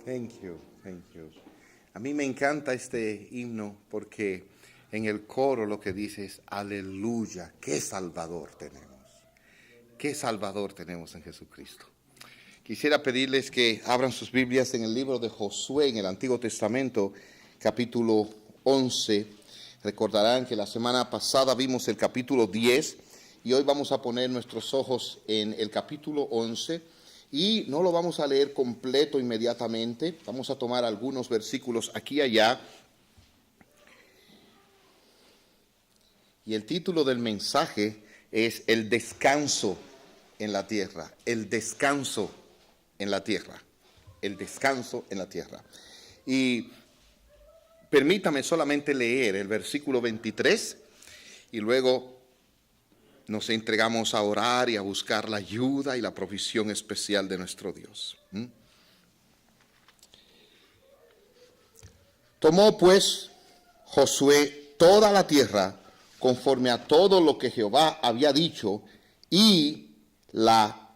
Thank you, thank you. A mí me encanta este himno porque en el coro lo que dice es aleluya, qué Salvador tenemos. Qué Salvador tenemos en Jesucristo. Quisiera pedirles que abran sus Biblias en el libro de Josué, en el Antiguo Testamento, capítulo 11. Recordarán que la semana pasada vimos el capítulo 10 y hoy vamos a poner nuestros ojos en el capítulo 11 y no lo vamos a leer completo inmediatamente. Vamos a tomar algunos versículos aquí y allá. Y el título del mensaje es El descanso en la tierra. El descanso en la tierra. El descanso en la tierra. Y permítame solamente leer el versículo 23 y luego nos entregamos a orar y a buscar la ayuda y la provisión especial de nuestro Dios. Tomó pues Josué toda la tierra conforme a todo lo que Jehová había dicho y la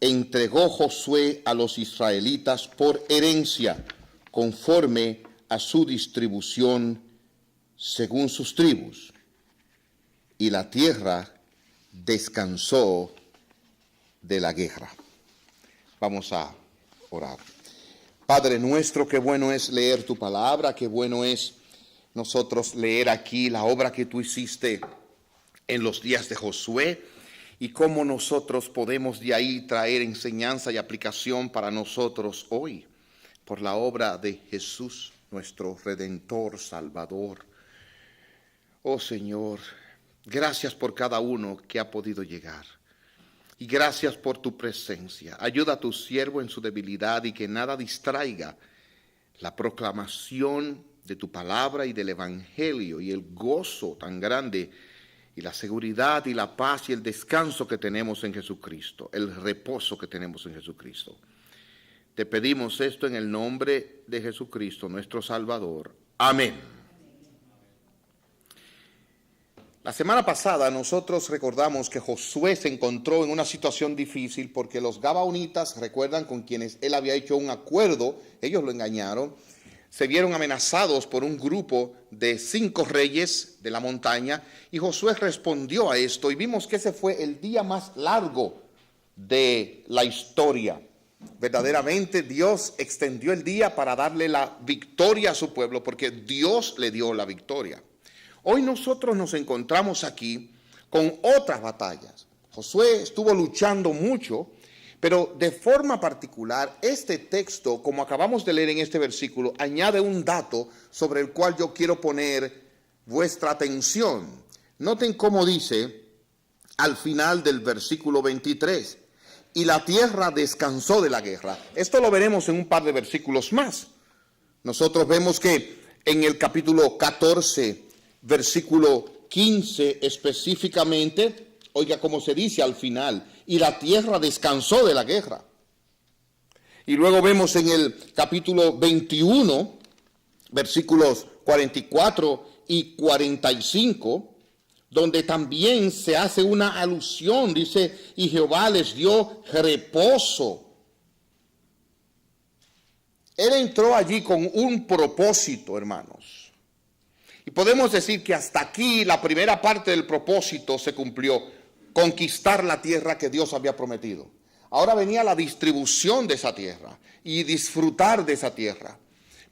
entregó Josué a los israelitas por herencia conforme a su distribución según sus tribus. Y la tierra descansó de la guerra. Vamos a orar. Padre nuestro, qué bueno es leer tu palabra, qué bueno es nosotros leer aquí la obra que tú hiciste en los días de Josué y cómo nosotros podemos de ahí traer enseñanza y aplicación para nosotros hoy por la obra de Jesús, nuestro Redentor, Salvador. Oh Señor, gracias por cada uno que ha podido llegar. Y gracias por tu presencia. Ayuda a tu siervo en su debilidad y que nada distraiga la proclamación de tu palabra y del evangelio y el gozo tan grande y la seguridad y la paz y el descanso que tenemos en Jesucristo, el reposo que tenemos en Jesucristo. Te pedimos esto en el nombre de Jesucristo, nuestro Salvador. Amén. La semana pasada nosotros recordamos que Josué se encontró en una situación difícil porque los gabaonitas, recuerdan, con quienes él había hecho un acuerdo, ellos lo engañaron, se vieron amenazados por un grupo de 5 reyes de la montaña y Josué respondió a esto y vimos que ese fue el día más largo de la historia. Verdaderamente Dios extendió el día para darle la victoria a su pueblo porque Dios le dio la victoria. Hoy nosotros nos encontramos aquí con otras batallas. Josué estuvo luchando mucho, pero de forma particular este texto, como acabamos de leer en este versículo, añade un dato sobre el cual yo quiero poner vuestra atención. Noten cómo dice al final del versículo 23, y la tierra descansó de la guerra. Esto lo veremos en un par de versículos más. Nosotros vemos que en el capítulo 14, versículo 15 específicamente, oiga cómo se dice al final, y la tierra descansó de la guerra. Y luego vemos en el capítulo 21, versículos 44 y 45, donde también se hace una alusión, dice, y Jehová les dio reposo. Él entró allí con un propósito, hermanos. Y podemos decir que hasta aquí la primera parte del propósito se cumplió, conquistar la tierra que Dios había prometido. Ahora venía la distribución de esa tierra y disfrutar de esa tierra.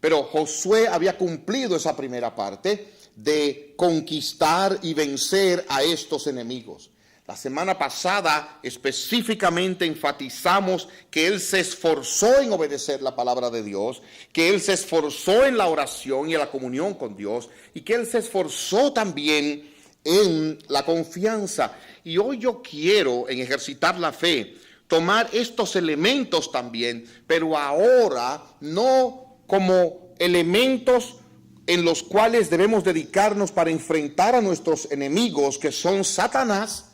Pero Josué había cumplido esa primera parte de conquistar y vencer a estos enemigos. La semana pasada específicamente enfatizamos que él se esforzó en obedecer la palabra de Dios, que él se esforzó en la oración y en la comunión con Dios, y que él se esforzó también en la confianza. Y hoy yo quiero, en ejercitar la fe, tomar estos elementos también, pero ahora no como elementos en los cuales debemos dedicarnos para enfrentar a nuestros enemigos, que son Satanás,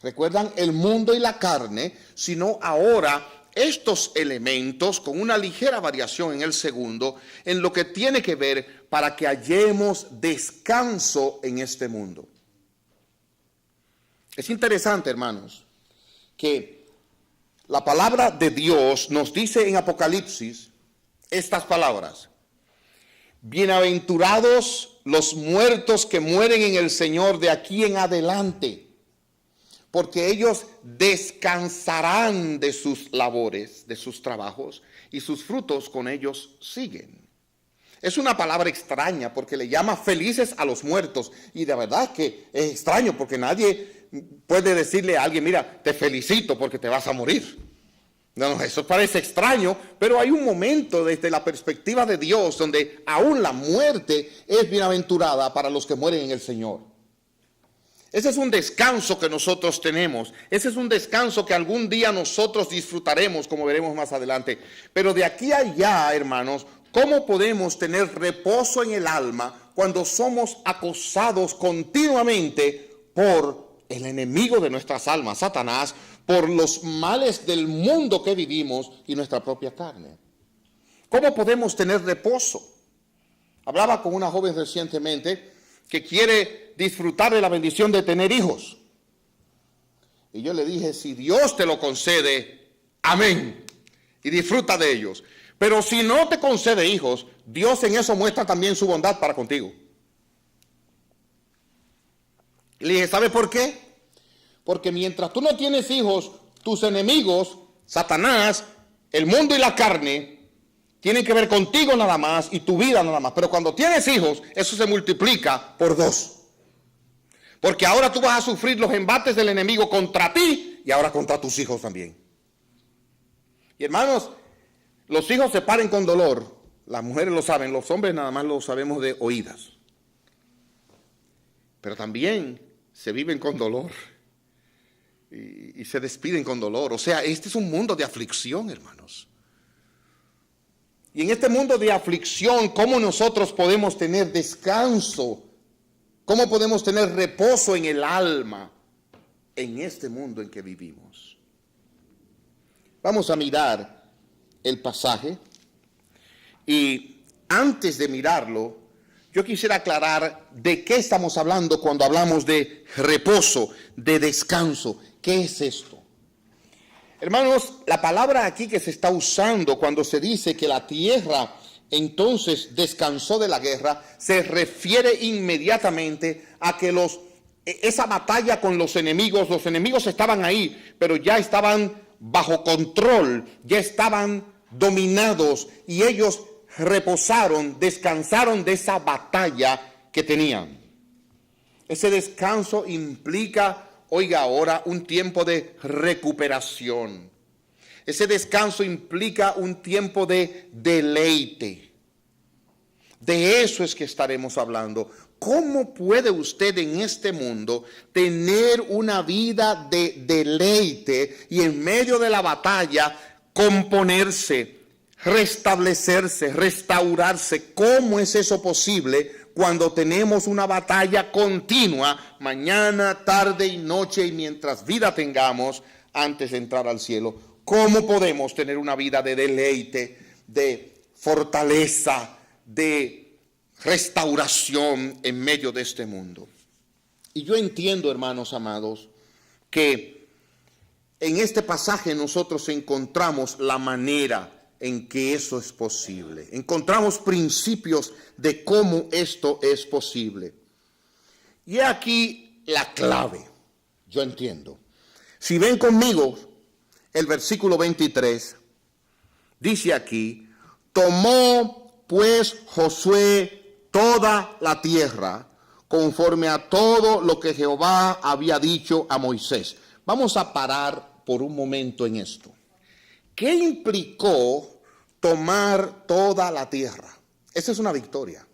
recuerdan, el mundo y la carne, sino ahora estos elementos con una ligera variación en el segundo, en lo que tiene que ver para que hallemos descanso en este mundo. Es interesante, hermanos, que la palabra de Dios nos dice en Apocalipsis estas palabras: bienaventurados los muertos que mueren en el Señor de aquí en adelante, porque ellos descansarán de sus labores, de sus trabajos, y sus frutos con ellos siguen. Es una palabra extraña porque le llama felices a los muertos, y de verdad que es extraño porque nadie puede decirle a alguien: mira, te felicito porque te vas a morir. No, eso parece extraño, pero hay un momento desde la perspectiva de Dios donde aún la muerte es bienaventurada para los que mueren en el Señor. Ese es un descanso que nosotros tenemos. Ese es un descanso que algún día nosotros disfrutaremos, como veremos más adelante. Pero de aquí a allá, hermanos, ¿cómo podemos tener reposo en el alma cuando somos acosados continuamente por el enemigo de nuestras almas, Satanás, por los males del mundo que vivimos y nuestra propia carne? ¿Cómo podemos tener reposo? Hablaba con una joven recientemente que quiere disfrutar de la bendición de tener hijos. Y yo le dije: si Dios te lo concede, amén, y disfruta de ellos. Pero si no te concede hijos, Dios en eso muestra también su bondad para contigo. Y le dije: ¿sabe por qué? Porque mientras tú no tienes hijos, tus enemigos, Satanás, el mundo y la carne, tienen que ver contigo nada más y tu vida nada más. Pero cuando tienes hijos, eso se multiplica por 2. Porque ahora tú vas a sufrir los embates del enemigo contra ti y ahora contra tus hijos también. Y hermanos, los hijos se paren con dolor. Las mujeres lo saben, los hombres nada más lo sabemos de oídas. Pero también se viven con dolor. Y se despiden con dolor. O sea, este es un mundo de aflicción, hermanos. Y en este mundo de aflicción, ¿cómo nosotros podemos tener descanso? ¿Cómo podemos tener reposo en el alma en este mundo en que vivimos? Vamos a mirar el pasaje. Y antes de mirarlo, yo quisiera aclarar de qué estamos hablando cuando hablamos de reposo, de descanso. ¿Qué es esto? Hermanos, la palabra aquí que se está usando cuando se dice que la tierra entonces descansó de la guerra, se refiere inmediatamente a que esa batalla con los enemigos estaban ahí, pero ya estaban bajo control, ya estaban dominados y ellos reposaron, descansaron de esa batalla que tenían. Ese descanso implica, oiga ahora, un tiempo de recuperación. Ese descanso implica un tiempo de deleite. De eso es que estaremos hablando. ¿Cómo puede usted en este mundo tener una vida de deleite y en medio de la batalla componerse, restablecerse, restaurarse? ¿Cómo es eso posible cuando tenemos una batalla continua, mañana, tarde y noche, y mientras vida tengamos antes de entrar al cielo? ¿Cómo podemos tener una vida de deleite, de fortaleza, de restauración en medio de este mundo? Y yo entiendo, hermanos amados, que en este pasaje nosotros encontramos la manera en que eso es posible. Encontramos principios de cómo esto es posible. Y aquí la clave, yo entiendo. Si ven conmigo el versículo 23, dice aquí: tomó pues Josué toda la tierra conforme a todo lo que Jehová había dicho a Moisés. Vamos a parar por un momento en esto. ¿Qué implicó tomar toda la tierra? Esa es una victoria.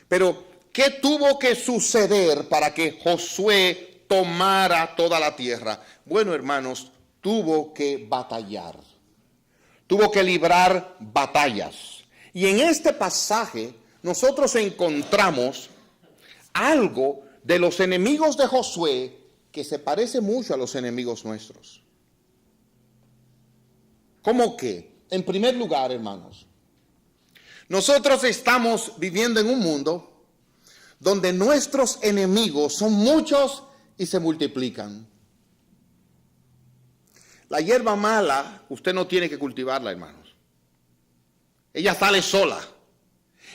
Pero, ¿qué tuvo que suceder para que Josué tomara toda la tierra? Bueno, hermanos, tuvo que batallar. Tuvo que librar batallas. Y en este pasaje nosotros encontramos algo de los enemigos de Josué que se parece mucho a los enemigos nuestros. ¿Cómo qué? En primer lugar, hermanos, nosotros estamos viviendo en un mundo donde nuestros enemigos son muchos y se multiplican. La hierba mala, usted no tiene que cultivarla, hermanos. ella sale sola.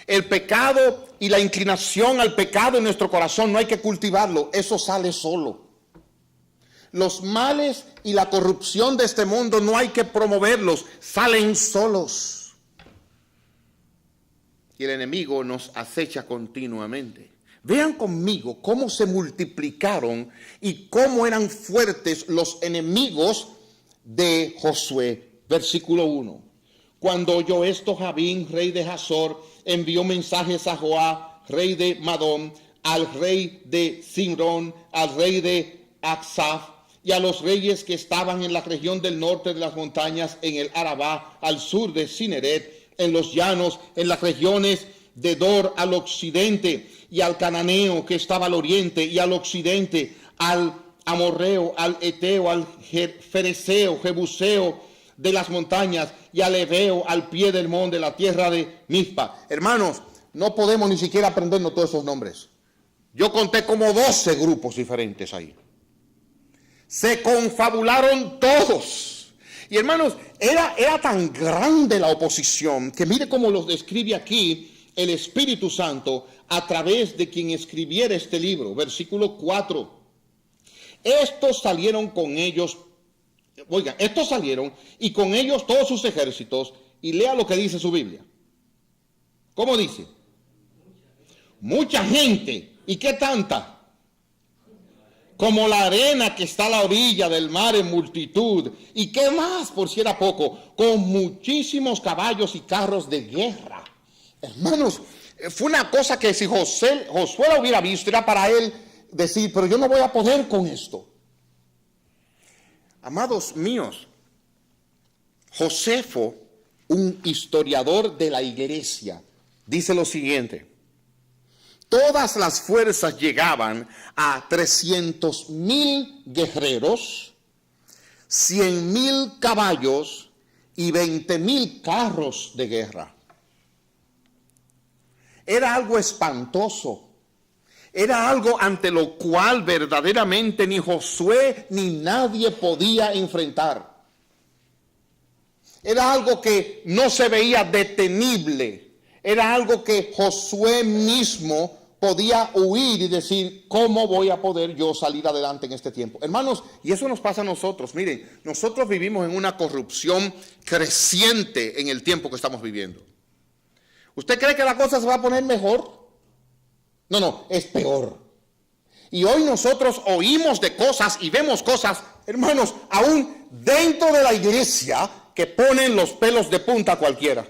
El pecado y la inclinación al pecado en nuestro corazón no hay que cultivarlo, eso sale solo. Los males y la corrupción de este mundo no hay que promoverlos, salen solos. Y el enemigo nos acecha continuamente. Vean conmigo cómo se multiplicaron y cómo eran fuertes los enemigos de Josué. Versículo 1. Cuando oyó esto, Jabín, rey de Hazor, envió mensajes a Joab, rey de Madón, al rey de Simrón, al rey de Aksaf, y a los reyes que estaban en la región del norte de las montañas, en el Arabá, al sur de Cineret, en los llanos, en las regiones de Dor al occidente, y al cananeo que estaba al oriente y al occidente, al amorreo, al eteo, al fereceo, jebuseo de las montañas, y al heveo al pie del monte de la tierra de Mizpa. Hermanos, no podemos ni siquiera aprendernos todos esos nombres. Yo conté como 12 grupos diferentes ahí. Se confabularon todos. Y hermanos, era tan grande la oposición que mire cómo los describe aquí el Espíritu Santo a través de quien escribiera este libro. Versículo 4. Estos salieron con ellos, oigan, estos salieron y con ellos todos sus ejércitos, y lea lo que dice su Biblia. ¿Cómo dice? Mucha gente. ¿Y qué tanta? Como la arena que está a la orilla del mar en multitud. ¿Y qué más, por si era poco? Con muchísimos caballos y carros de guerra. Hermanos, fue una cosa que si Josué la hubiera visto, era para él decir, pero yo no voy a poder con esto. Amados míos, Josefo, un historiador de la iglesia, dice lo siguiente: todas las fuerzas llegaban a 300,000 guerreros, 100,000 caballos y 20,000 carros de guerra. Era algo espantoso. Era algo ante lo cual verdaderamente ni Josué ni nadie podía enfrentar. Era algo que no se veía detenible. Era algo que Josué mismo podía huir y decir, ¿cómo voy a poder yo salir adelante en este tiempo? Hermanos, y eso nos pasa a nosotros. Miren, nosotros vivimos en una corrupción creciente en el tiempo que estamos viviendo. ¿Usted cree que la cosa se va a poner mejor? No, es peor. Y hoy nosotros oímos de cosas y vemos cosas, hermanos, aún dentro de la iglesia, que ponen los pelos de punta a cualquiera.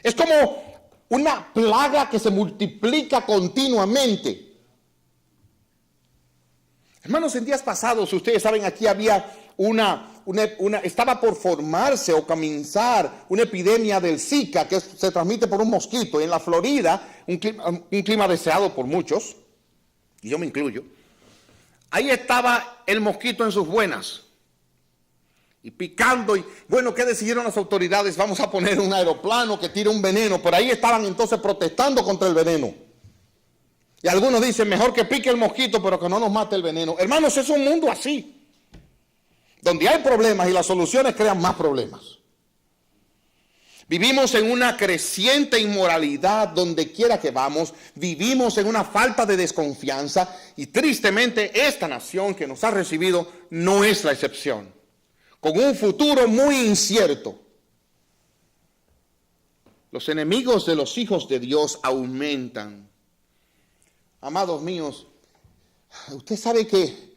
Es como una plaga que se multiplica continuamente. Hermanos, en días pasados, ustedes saben, aquí había estaba por formarse o comenzar una epidemia del Zika que se transmite por un mosquito. En la Florida, un clima deseado por muchos, y yo me incluyo. Ahí estaba el mosquito en sus buenas. Y picando, y bueno, ¿qué decidieron las autoridades? Vamos a poner un aeroplano que tire un veneno. Por ahí estaban entonces protestando contra el veneno. Y algunos dicen, mejor que pique el mosquito, pero que no nos mate el veneno. Hermanos, es un mundo así, donde hay problemas y las soluciones crean más problemas. Vivimos en una creciente inmoralidad donde quiera que vamos. Vivimos en una falta de desconfianza. Y tristemente esta nación que nos ha recibido no es la excepción, con un futuro muy incierto. Los enemigos de los hijos de Dios aumentan. Amados míos, usted sabe que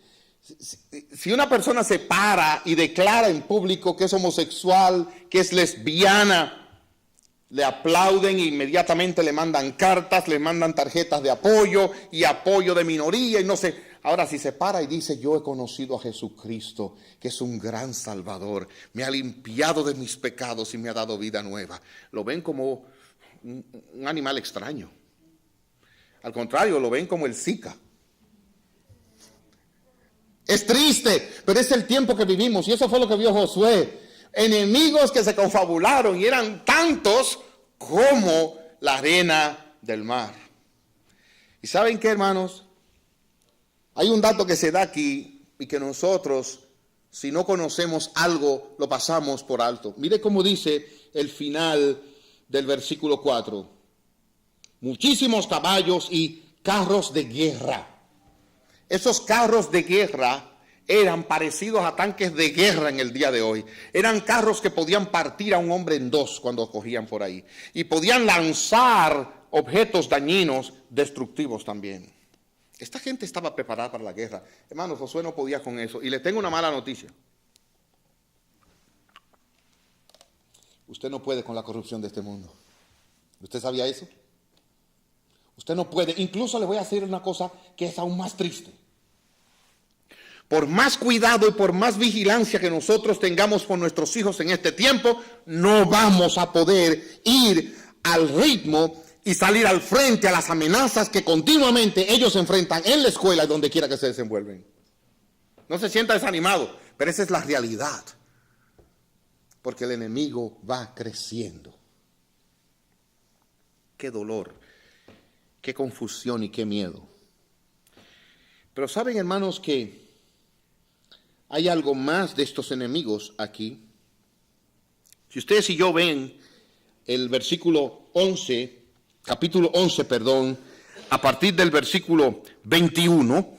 si una persona se para y declara en público que es homosexual, que es lesbiana, le aplauden e inmediatamente le mandan cartas, le mandan tarjetas de apoyo y apoyo de minoría y no sé. Ahora, si se para y dice, yo he conocido a Jesucristo, que es un gran Salvador, me ha limpiado de mis pecados y me ha dado vida nueva, lo ven como un animal extraño. Al contrario, lo ven como el Zika. Es triste, pero es el tiempo que vivimos, y eso fue lo que vio Josué. Enemigos que se confabularon y eran tantos como la arena del mar. ¿Y saben qué, hermanos? Hay un dato que se da aquí y que nosotros Si no conocemos algo, lo pasamos por alto. Mire cómo dice el final del versículo 4. Muchísimos caballos y carros de guerra. Esos carros de guerra eran parecidos a tanques de guerra en el día de hoy. Eran carros que podían partir a un hombre en dos cuando cogían por ahí. Y podían lanzar objetos dañinos, destructivos también. Esta gente estaba preparada para la guerra. Hermano, Josué no podía con eso. Y le tengo una mala noticia. Usted no puede con la corrupción de este mundo. ¿Usted sabía eso? Usted no puede. Incluso le voy a decir una cosa que es aún más triste. Por más cuidado y por más vigilancia que nosotros tengamos por nuestros hijos en este tiempo, no vamos a poder ir al ritmo y salir al frente a las amenazas que continuamente ellos enfrentan en la escuela y donde quiera que se desenvuelven. No se sienta desanimado, pero esa es la realidad. Porque el enemigo va creciendo. Qué dolor, qué confusión y qué miedo. Pero saben, hermanos, que hay algo más de estos enemigos aquí. Si ustedes y yo ven el versículo 11, capítulo 11, a partir del versículo 21,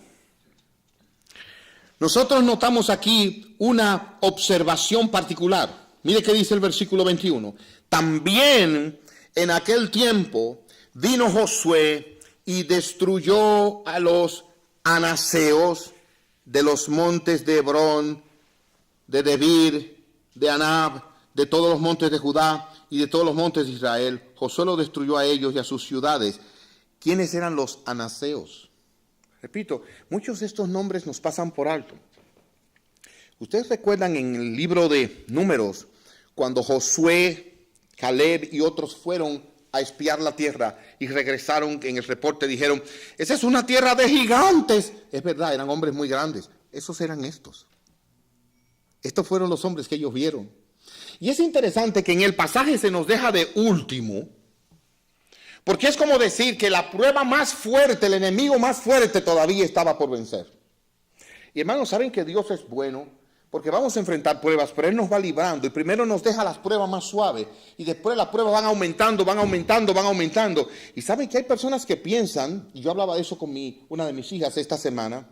nosotros notamos aquí una observación particular. Mire qué dice el versículo 21. También en aquel tiempo vino Josué y destruyó a los anaseos de los montes de Hebrón, de Debir, de Anab, de todos los montes de Judá y de todos los montes de Israel. Josué los destruyó a ellos y a sus ciudades. ¿Quiénes eran los anaseos? Repito, muchos de estos nombres nos pasan por alto. Ustedes recuerdan en el libro de Números, cuando Josué, Caleb y otros fueron a espiar la tierra y regresaron en el reporte, dijeron, esa es una tierra de gigantes. Es verdad, eran hombres muy grandes. Esos eran estos. Estos fueron los hombres que ellos vieron. Y es interesante que en el pasaje se nos deja de último, porque es como decir que la prueba más fuerte, el enemigo más fuerte todavía estaba por vencer. Y hermanos, saben que Dios es bueno, porque vamos a enfrentar pruebas, pero Él nos va librando y primero nos deja las pruebas más suaves y después las pruebas van aumentando, van aumentando, van aumentando. Y saben que hay personas que piensan, y yo hablaba de eso con una de mis hijas esta semana,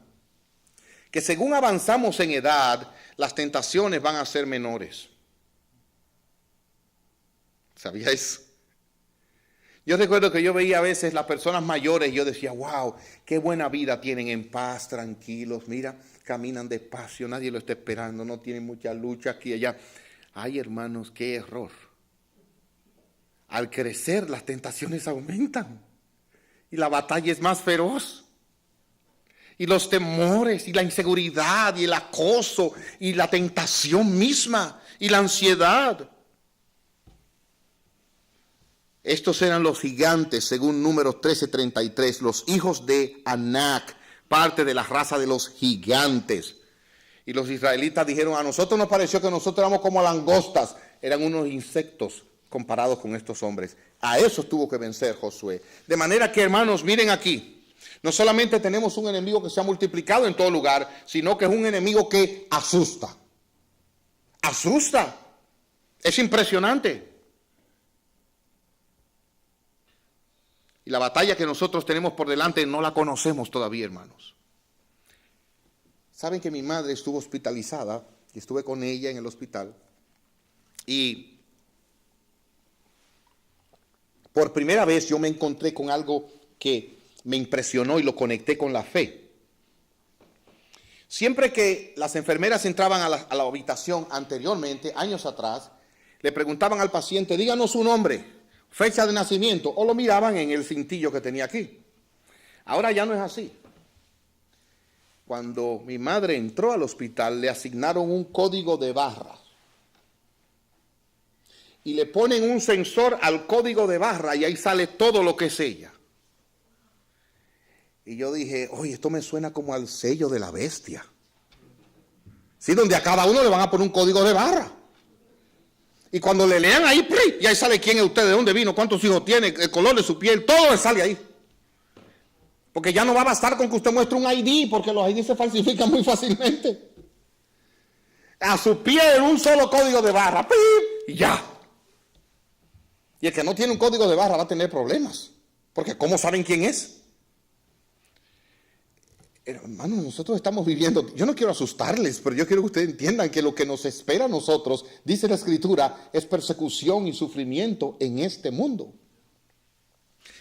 que según avanzamos en edad, las tentaciones van a ser menores. ¿Sabía eso? Yo recuerdo que yo veía a veces las personas mayores y yo decía, wow, qué buena vida tienen, en paz, tranquilos, mira, caminan despacio, nadie lo está esperando, no tienen mucha lucha aquí y allá. Ay, hermanos, qué error. Al crecer las tentaciones aumentan y la batalla es más feroz. Y los temores y la inseguridad y el acoso y la tentación misma y la ansiedad. Estos eran los gigantes, según Números 13:33, los hijos de Anac, parte de la raza de los gigantes. Y los israelitas dijeron, a nosotros nos pareció que nosotros éramos como langostas, eran unos insectos comparados con estos hombres. A esos tuvo que vencer Josué. De manera que, hermanos, miren aquí, no solamente tenemos un enemigo que se ha multiplicado en todo lugar, sino que es un enemigo que asusta. Asusta. Es impresionante. Y la batalla que nosotros tenemos por delante no la conocemos todavía, hermanos. Saben que mi madre estuvo hospitalizada, y estuve con ella en el hospital, y por primera vez yo me encontré con algo que me impresionó y lo conecté con la fe. Siempre que las enfermeras entraban a la habitación anteriormente, años atrás, le preguntaban al paciente, díganos su nombre, fecha de nacimiento, o lo miraban en el cintillo que tenía aquí. Ahora ya no es así. Cuando mi madre entró al hospital, le asignaron un código de barras. Y le ponen un sensor al código de barra y ahí sale todo lo que es ella. Y yo dije, oye, esto me suena como al sello de la bestia. Sí, donde a cada uno le van a poner un código de barra. Y cuando le lean ahí, y ahí sale quién es usted, de dónde vino, cuántos hijos tiene, el color de su piel, todo le sale ahí. Porque ya no va a bastar con que usted muestre un ID, porque los ID se falsifican muy fácilmente. a su pie en un solo código de barra, ¡pip! Y ya. Y el que no tiene un código de barra va a tener problemas, porque ¿cómo saben quién es? Hermanos, nosotros estamos viviendo, yo no quiero asustarles, pero yo quiero que ustedes entiendan que lo que nos espera a nosotros, dice la Escritura, es persecución y sufrimiento en este mundo.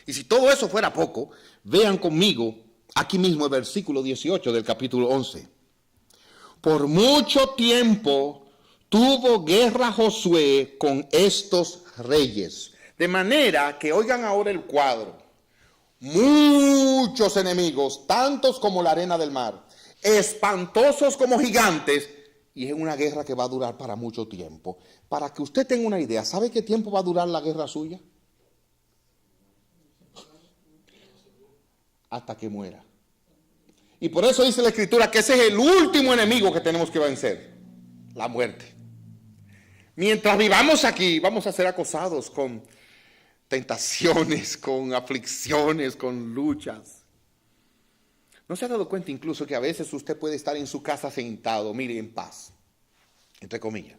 Y si todo eso fuera poco, vean conmigo aquí mismo el versículo 18 del capítulo 11. Por mucho tiempo tuvo guerra Josué con estos reyes. De manera que oigan ahora el cuadro. Muchos enemigos, tantos como la arena del mar, espantosos como gigantes, y es una guerra que va a durar para mucho tiempo. Para que usted tenga una idea, ¿sabe qué tiempo va a durar la guerra suya? Hasta que muera. Y por eso dice la Escritura que ese es el último enemigo que tenemos que vencer, la muerte. Mientras vivamos aquí, vamos a ser acosados con tentaciones, con aflicciones, con luchas. ¿No se ha dado cuenta incluso que a veces usted puede estar en su casa sentado, mire, en paz, entre comillas,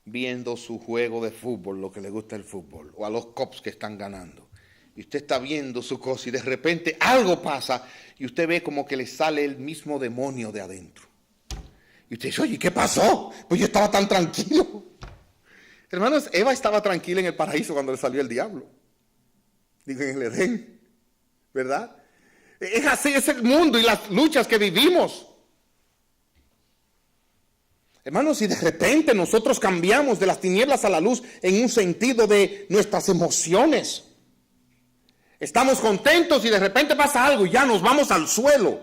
viendo su juego de fútbol, lo que le gusta el fútbol, o a los Cubs que están ganando? Y usted está viendo su cosa y de repente algo pasa y usted ve como que le sale el mismo demonio de adentro. Y usted dice, oye, ¿qué pasó? Pues yo estaba tan tranquilo. Hermanos, Eva estaba tranquila en el paraíso cuando le salió el diablo. Digo, en el Edén, ¿verdad? Es así, es el mundo y las luchas que vivimos. Hermanos, si de repente nosotros cambiamos de las tinieblas a la luz en un sentido de nuestras emociones, estamos contentos y de repente pasa algo y ya nos vamos al suelo.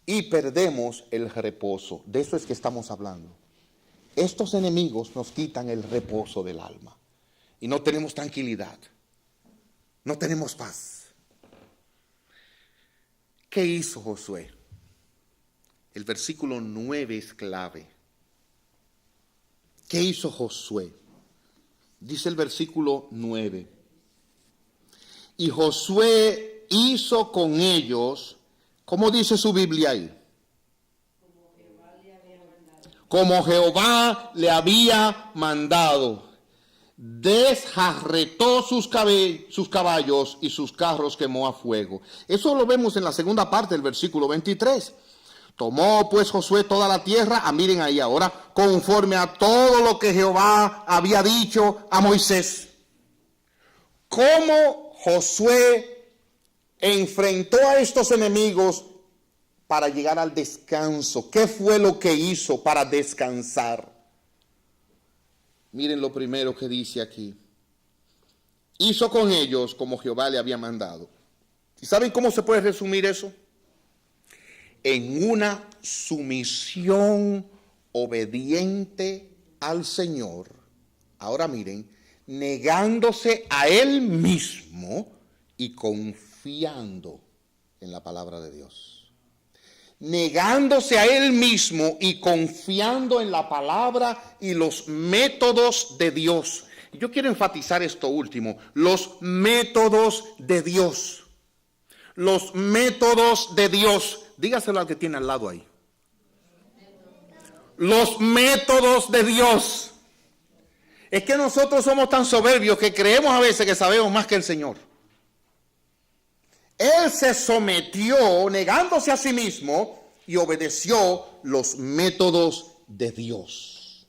Y perdemos el reposo. De eso es que estamos hablando. Estos enemigos nos quitan el reposo del alma. Y no tenemos tranquilidad. No tenemos paz. ¿Qué hizo Josué? El versículo 9 es clave. ¿Qué hizo Josué? Dice el versículo 9. Y Josué hizo con ellos, ¿cómo dice su Biblia ahí? Como Jehová le había mandado. Desjarretó sus caballos y sus carros quemó a fuego. Eso lo vemos en la segunda parte del versículo 23. Tomó pues Josué toda la tierra, miren ahí ahora, conforme a todo lo que Jehová había dicho a Moisés. ¿Cómo Josué enfrentó a estos enemigos para llegar al descanso? ¿Qué fue lo que hizo para descansar? Miren lo primero que dice aquí. Hizo con ellos como Jehová le había mandado. ¿Y saben cómo se puede resumir eso? En una sumisión obediente al Señor. Ahora miren, negándose a Él mismo y confiando en la palabra de Dios. Negándose a Él mismo y confiando en la palabra y los métodos de Dios. Yo quiero enfatizar esto último, los métodos de Dios. Los métodos de Dios. Dígaselo al que tiene al lado ahí. Los métodos de Dios. Es que nosotros somos tan soberbios que creemos a veces que sabemos más que el Señor. Él se sometió negándose a sí mismo y obedeció los métodos de Dios.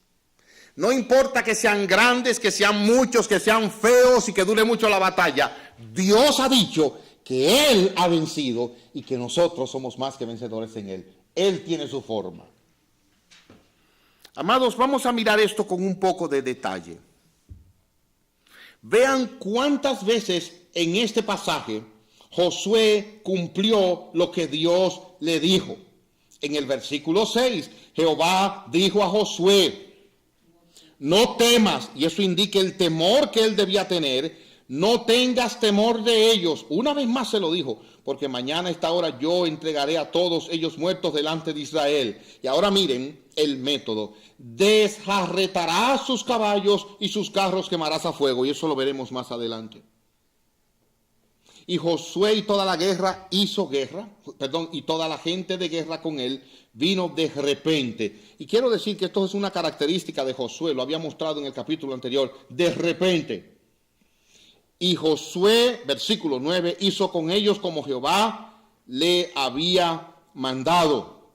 No importa que sean grandes, que sean muchos, que sean feos y que dure mucho la batalla. Dios ha dicho que Él ha vencido y que nosotros somos más que vencedores en Él. Él tiene su forma. Amados, vamos a mirar esto con un poco de detalle. Vean cuántas veces en este pasaje Josué cumplió lo que Dios le dijo. En el versículo 6, Jehová dijo a Josué, no temas, y eso indica el temor que él debía tener, no tengas temor de ellos. Una vez más se lo dijo, porque mañana a esta hora yo entregaré a todos ellos muertos delante de Israel. Y ahora miren el método. Desjarretarás sus caballos y sus carros quemarás a fuego. Y eso lo veremos más adelante. Y Josué y toda la guerra y toda la gente de guerra con él vino de repente. Y quiero decir que esto es una característica de Josué, lo había mostrado en el capítulo anterior, de repente. Y Josué, versículo 9, hizo con ellos como Jehová le había mandado.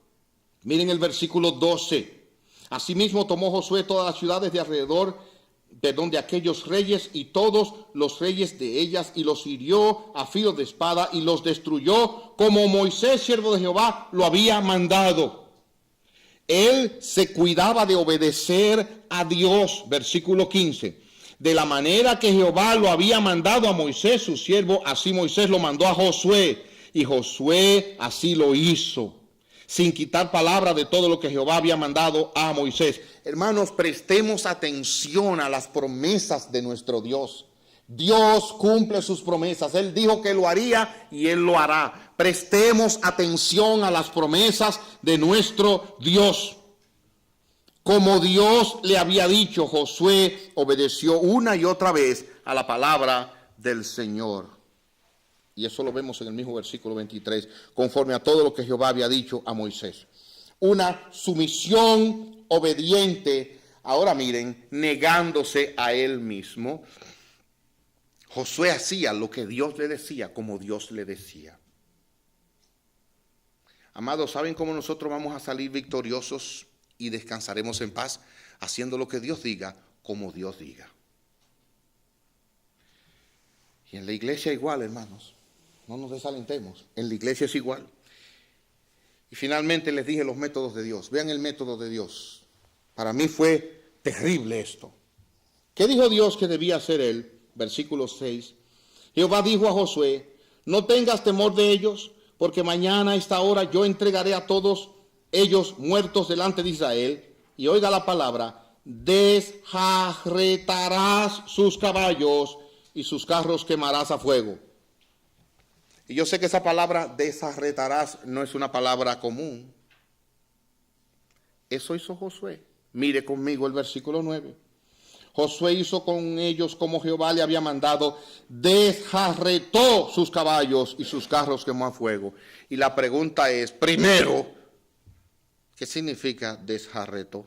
Miren el versículo 12. Asimismo tomó Josué todas las ciudades de alrededor, de aquellos reyes y todos los reyes de ellas, y los hirió a filo de espada y los destruyó como Moisés, siervo de Jehová, lo había mandado. Él se cuidaba de obedecer a Dios, versículo 15. De la manera que Jehová lo había mandado a Moisés, su siervo, así Moisés lo mandó a Josué, y Josué así lo hizo, sin quitar palabra de todo lo que Jehová había mandado a Moisés. Hermanos, prestemos atención a las promesas de nuestro Dios. Dios cumple sus promesas. Él dijo que lo haría y Él lo hará. Prestemos atención a las promesas de nuestro Dios. Como Dios le había dicho, Josué obedeció una y otra vez a la palabra del Señor. Y eso lo vemos en el mismo versículo 23, conforme a todo lo que Jehová había dicho a Moisés. Una sumisión obediente, ahora miren, negándose a él mismo. Josué hacía lo que Dios le decía, como Dios le decía. Amados, ¿saben cómo nosotros vamos a salir victoriosos y descansaremos en paz? Haciendo lo que Dios diga, como Dios diga. Y en la iglesia igual, hermanos. No nos desalentemos, en la iglesia es igual. Y finalmente les dije los métodos de Dios. Vean el método de Dios. Para mí fue terrible esto. ¿Qué dijo Dios que debía hacer él? Versículo 6. Jehová dijo a Josué, no tengas temor de ellos, porque mañana a esta hora yo entregaré a todos ellos muertos delante de Israel. Y oiga la palabra, desjarretarás sus caballos y sus carros quemarás a fuego. Y yo sé que esa palabra desarretarás no es una palabra común. Eso hizo Josué. Mire conmigo el versículo 9. Josué hizo con ellos como Jehová le había mandado, desjarretó sus caballos y sus carros quemó a fuego. Y la pregunta es, primero, ¿qué significa desjarretó?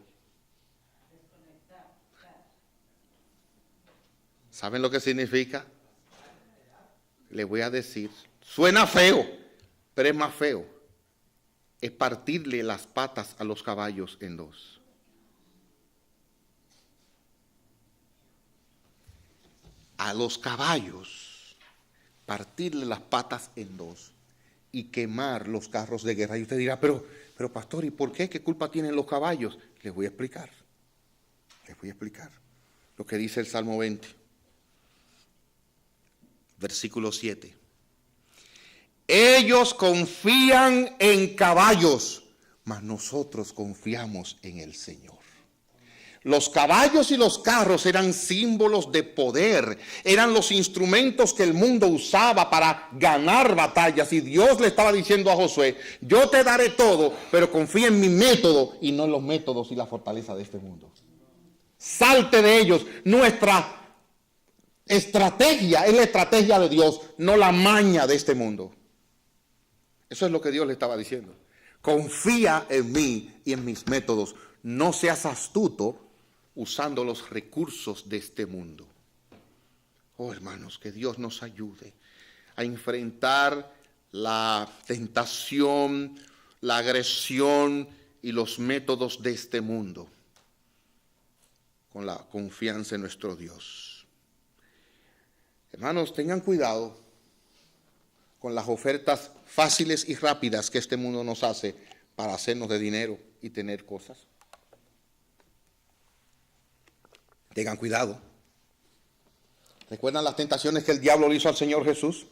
¿Saben lo que significa? Le voy a decir. Suena feo, pero es más feo. Es partirle las patas a los caballos en dos. A los caballos, partirle las patas en dos y quemar los carros de guerra. Y usted dirá, pero pastor, ¿y por qué? ¿Qué culpa tienen los caballos? Les voy a explicar. Lo que dice el Salmo 20, versículo 7. Ellos confían en caballos, mas nosotros confiamos en el Señor. Los caballos y los carros eran símbolos de poder, eran los instrumentos que el mundo usaba para ganar batallas. Y Dios le estaba diciendo a Josué, yo te daré todo, pero confía en mi método y no en los métodos y la fortaleza de este mundo. Salte de ellos. Nuestra estrategia es la estrategia de Dios, no la maña de este mundo. Eso es lo que Dios le estaba diciendo. Confía en mí y en mis métodos. No seas astuto usando los recursos de este mundo. Oh, hermanos, que Dios nos ayude a enfrentar la tentación, la agresión y los métodos de este mundo con la confianza en nuestro Dios. Hermanos, tengan cuidado con las ofertas fáciles y rápidas que este mundo nos hace para hacernos de dinero y tener cosas. Tengan cuidado. ¿Recuerdan las tentaciones que el diablo le hizo al Señor Jesús?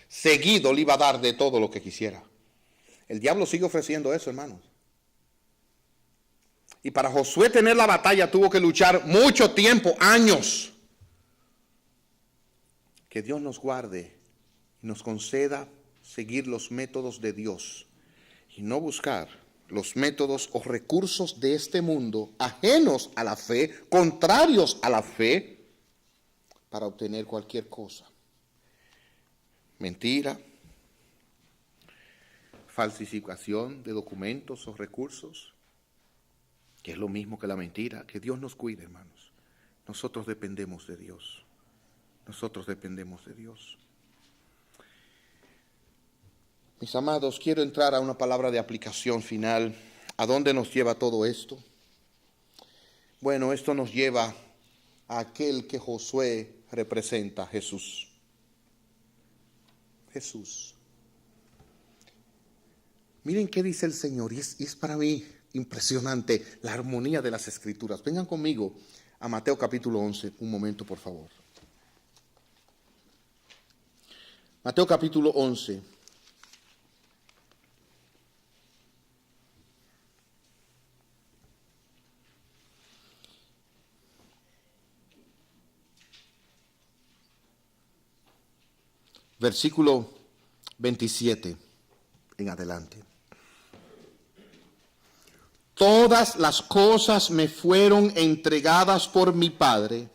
Seguido le iba a dar de todo lo que quisiera. El diablo sigue ofreciendo eso, hermanos. Y para Josué tener la batalla tuvo que luchar mucho tiempo, años. Que Dios nos guarde y nos conceda seguir los métodos de Dios y no buscar los métodos o recursos de este mundo ajenos a la fe, contrarios a la fe, para obtener cualquier cosa. mentira, falsificación de documentos o recursos, que es lo mismo que la mentira. Que Dios nos cuide, hermanos. Nosotros dependemos de Dios. Nosotros dependemos de Dios. Mis amados, quiero entrar a una palabra de aplicación final. ¿A dónde nos lleva todo esto? Bueno, esto nos lleva a aquel que Josué representa, Jesús. Jesús. Miren qué dice el Señor, y es para mí impresionante la armonía de las Escrituras. Vengan conmigo a Mateo capítulo 11, un momento por favor. Mateo capítulo 11. Versículo 27 en adelante. Todas las cosas me fueron entregadas por mi Padre,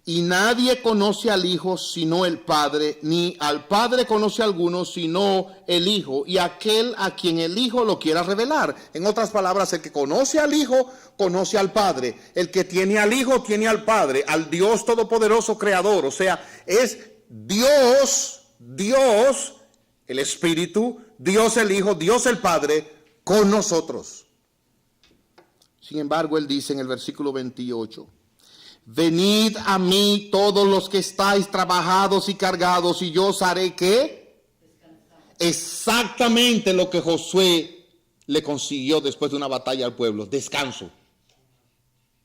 y nadie conoce al Hijo sino el Padre, ni al Padre conoce a alguno sino el Hijo, y aquel a quien el Hijo lo quiera revelar. En otras palabras, el que conoce al Hijo, conoce al Padre. El que tiene al Hijo, tiene al Padre, al Dios Todopoderoso Creador. O sea, es Dios, el Espíritu, Dios el Hijo, Dios el Padre, con nosotros. Sin embargo, él dice en el versículo 28, venid a mí todos los que estáis trabajados y cargados, y yo os haré ¿qué? Descansar. Exactamente lo que Josué le consiguió después de una batalla al pueblo, descanso.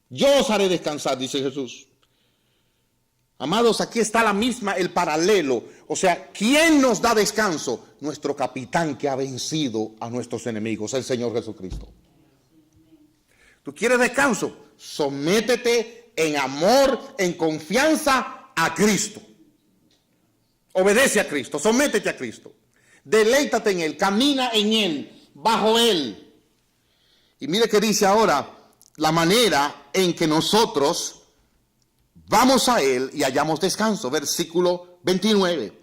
Yo os haré descansar, dice Jesús. Amados, aquí está el paralelo. O sea, ¿quién nos da descanso? Nuestro capitán que ha vencido a nuestros enemigos, el Señor Jesucristo. ¿Tú quieres descanso? Sométete en amor, en confianza a Cristo. Obedece a Cristo, sométete a Cristo. Deleítate en Él, camina en Él, bajo Él. Y mire que dice ahora la manera en que nosotros vamos a Él y hallamos descanso. Versículo 29.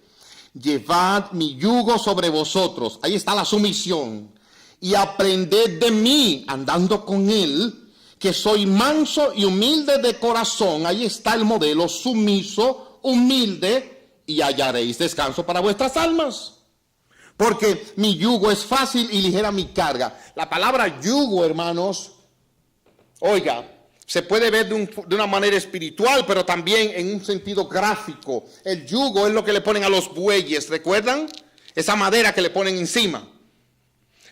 Llevad mi yugo sobre vosotros. Ahí está la sumisión. Y aprended de mí, andando con Él, que soy manso y humilde de corazón. Ahí está el modelo, sumiso, humilde, y hallaréis descanso para vuestras almas. Porque mi yugo es fácil y ligera mi carga. La palabra yugo, hermanos, oiga, se puede ver de una manera espiritual, pero también en un sentido gráfico. El yugo es lo que le ponen a los bueyes, ¿recuerdan? Esa madera que le ponen encima,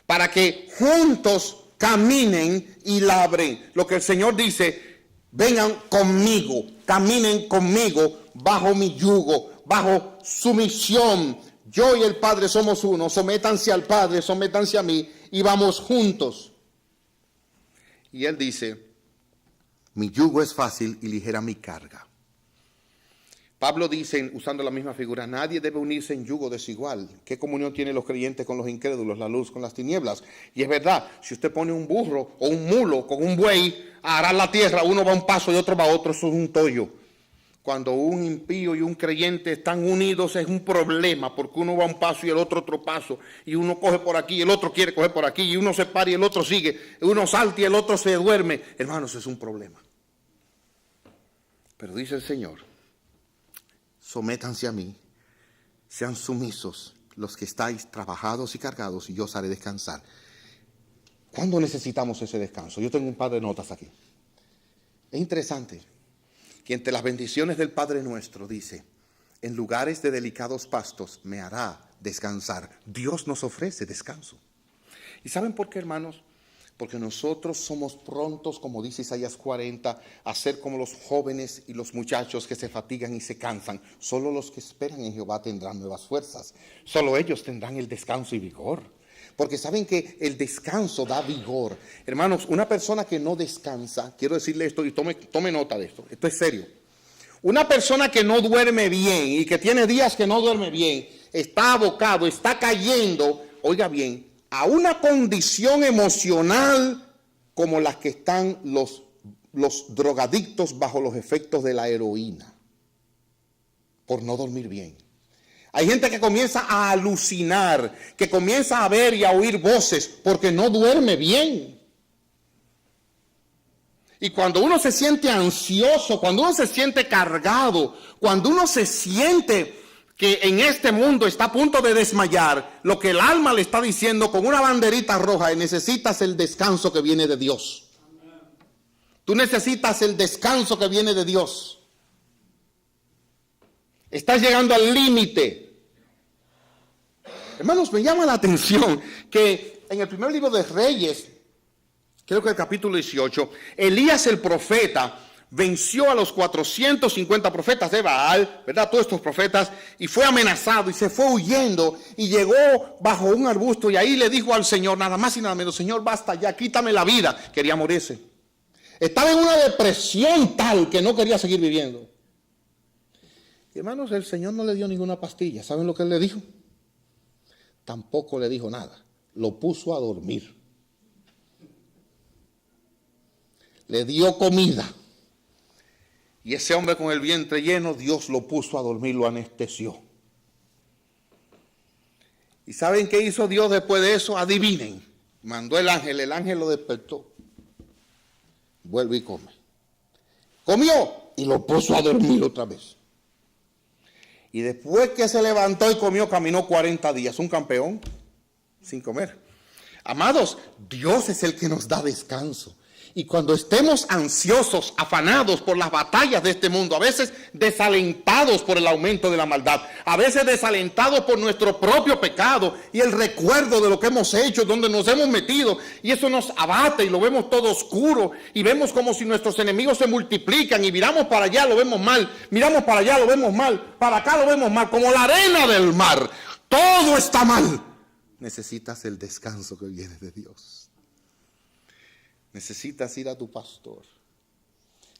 para que juntos caminen y labren. Lo que el Señor dice, vengan conmigo, caminen conmigo bajo mi yugo, bajo su misión. Yo y el Padre somos uno, sométanse al Padre, sométanse a mí y vamos juntos. Y Él dice, mi yugo es fácil y ligera mi carga. Pablo dice, usando la misma figura, nadie debe unirse en yugo desigual. ¿Qué comunión tienen los creyentes con los incrédulos? La luz con las tinieblas. Y es verdad, si usted pone un burro o un mulo con un buey a arar la tierra, uno va un paso y otro va otro, eso es un tollo. Cuando un impío y un creyente están unidos es un problema, porque uno va un paso y el otro paso, y uno coge por aquí y el otro quiere coger por aquí, y uno se para y el otro sigue, uno salta y el otro se duerme. Hermanos, es un problema. Pero dice el Señor, sométanse a mí, sean sumisos los que estáis trabajados y cargados, y yo os haré descansar. ¿Cuándo necesitamos ese descanso? Yo tengo un par de notas aquí. Es interesante que entre las bendiciones del Padre nuestro dice, en lugares de delicados pastos me hará descansar. Dios nos ofrece descanso. ¿Y saben por qué, hermanos? Porque nosotros somos prontos, como dice Isaías 40, a ser como los jóvenes y los muchachos que se fatigan y se cansan. Solo los que esperan en Jehová tendrán nuevas fuerzas. Solo ellos tendrán el descanso y vigor. Porque saben que el descanso da vigor. Hermanos, una persona que no descansa, quiero decirle esto y tome nota de esto, esto es serio. Una persona que no duerme bien y que tiene días que no duerme bien, está abocado, está cayendo, oiga bien, a una condición emocional como las que están los drogadictos bajo los efectos de la heroína, por no dormir bien. Hay gente que comienza a alucinar, que comienza a ver y a oír voces porque no duerme bien. Y cuando uno se siente ansioso, cuando uno se siente cargado, cuando uno se siente que en este mundo está a punto de desmayar, lo que el alma le está diciendo con una banderita roja es: necesitas el descanso que viene de Dios. Tú necesitas el descanso que viene de Dios. Estás llegando al límite. Hermanos, me llama la atención que en el primer libro de Reyes, creo que el capítulo 18, Elías el profeta venció a los 450 profetas de Baal, ¿verdad? Todos estos profetas, y fue amenazado y se fue huyendo y llegó bajo un arbusto y ahí le dijo al Señor, nada más y nada menos: Señor, basta ya, quítame la vida. Quería morirse. Estaba en una depresión tal que no quería seguir viviendo. Y hermanos, el Señor no le dio ninguna pastilla. ¿Saben lo que él le dijo? Tampoco le dijo nada. Lo puso a dormir. Le dio comida. Y ese hombre con el vientre lleno, Dios lo puso a dormir, lo anestesió. ¿Y saben qué hizo Dios después de eso? Adivinen. Mandó el ángel lo despertó. Vuelve y come. Comió y lo puso a dormir otra vez. Y después que se levantó y comió, caminó 40 días. Un campeón sin comer. Amados, Dios es el que nos da descanso. Y cuando estemos ansiosos, afanados por las batallas de este mundo, a veces desalentados por el aumento de la maldad, a veces desalentados por nuestro propio pecado y el recuerdo de lo que hemos hecho, donde nos hemos metido, y eso nos abate y lo vemos todo oscuro y vemos como si nuestros enemigos se multiplican y miramos para allá, lo vemos mal, miramos para allá, lo vemos mal, para acá lo vemos mal, como la arena del mar, todo está mal. Necesitas el descanso que viene de Dios. Necesitas ir a tu pastor.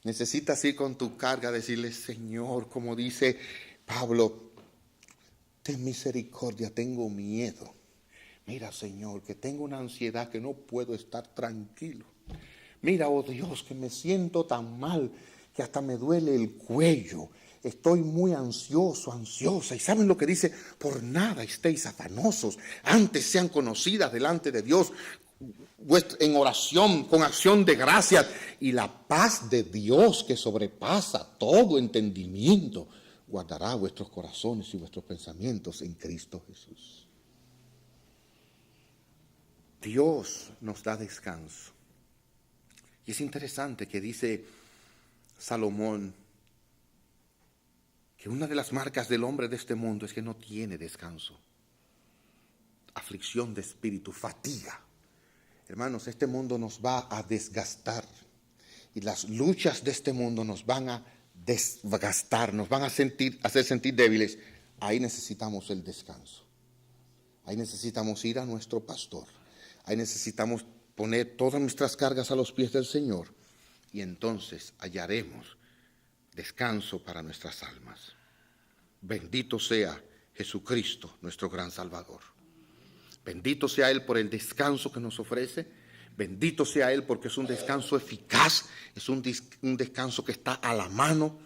Necesitas ir con tu carga, decirle: Señor, como dice Pablo, ten misericordia, tengo miedo. Mira, Señor, que tengo una ansiedad que no puedo estar tranquilo. Mira, oh Dios, que me siento tan mal que hasta me duele el cuello. Estoy muy ansioso, ansiosa. ¿Y saben lo que dice? Por nada estéis afanosos. Antes sean conocidas delante de Dios en oración, con acción de gracias, y la paz de Dios que sobrepasa todo entendimiento guardará vuestros corazones y vuestros pensamientos en Cristo Jesús. Dios nos da descanso. Y es interesante que dice Salomón que una de las marcas del hombre de este mundo es que no tiene descanso. Aflicción de espíritu, fatiga. Hermanos, este mundo nos va a desgastar y las luchas de este mundo nos van a desgastar, nos van a hacer sentir débiles. Ahí necesitamos el descanso. Ahí necesitamos ir a nuestro pastor. Ahí necesitamos poner todas nuestras cargas a los pies del Señor y entonces hallaremos descanso para nuestras almas. Bendito sea Jesucristo, nuestro gran Salvador. Bendito sea Él por el descanso que nos ofrece. Bendito sea Él porque es un descanso eficaz, es un descanso que está a la mano,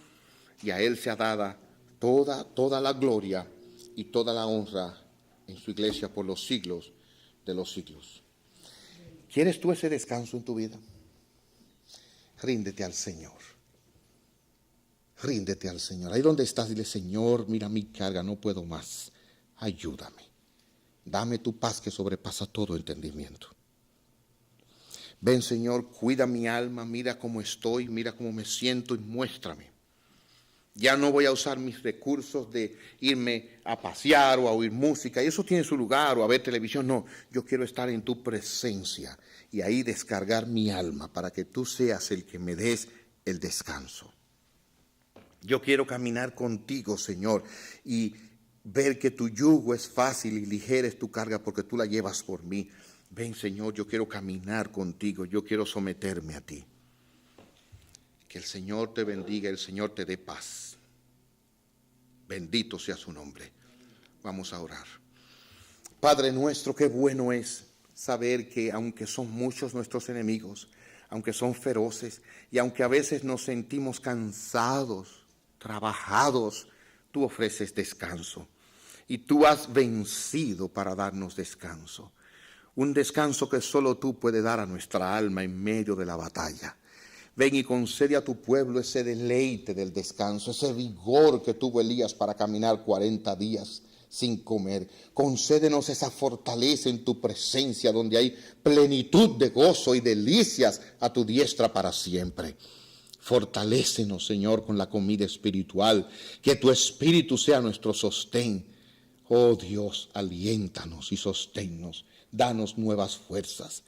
y a Él se ha dada toda la gloria y toda la honra en su iglesia por los siglos de los siglos. ¿Quieres tú ese descanso en tu vida? Ríndete al Señor. Ríndete al Señor. Ahí donde estás, dile: Señor, mira mi carga, no puedo más. Ayúdame. Dame tu paz que sobrepasa todo entendimiento. Ven, Señor, cuida mi alma, mira cómo estoy, mira cómo me siento y muéstrame. Ya no voy a usar mis recursos de irme a pasear o a oír música, y eso tiene su lugar, o a ver televisión. No, yo quiero estar en tu presencia y ahí descargar mi alma para que tú seas el que me des el descanso. Yo quiero caminar contigo, Señor, y ver que tu yugo es fácil y ligera es tu carga porque tú la llevas por mí. Ven, Señor, yo quiero caminar contigo, yo quiero someterme a ti. Que el Señor te bendiga, el Señor te dé paz. Bendito sea su nombre. Vamos a orar. Padre nuestro, qué bueno es saber que aunque son muchos nuestros enemigos, aunque son feroces y aunque a veces nos sentimos cansados, trabajados, tú ofreces descanso. y tú has vencido para darnos descanso. Un descanso que solo tú puedes dar a nuestra alma en medio de la batalla. Ven y concede a tu pueblo ese deleite del descanso, ese vigor que tuvo Elías para caminar 40 días sin comer. Concédenos esa fortaleza en tu presencia, donde hay plenitud de gozo y delicias a tu diestra para siempre. Fortalécenos, Señor, con la comida espiritual, que tu espíritu sea nuestro sostén. Oh Dios, aliéntanos y sosténnos, danos nuevas fuerzas.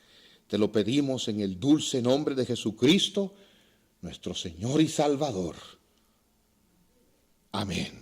Te lo pedimos en el dulce nombre de Jesucristo, nuestro Señor y Salvador. Amén.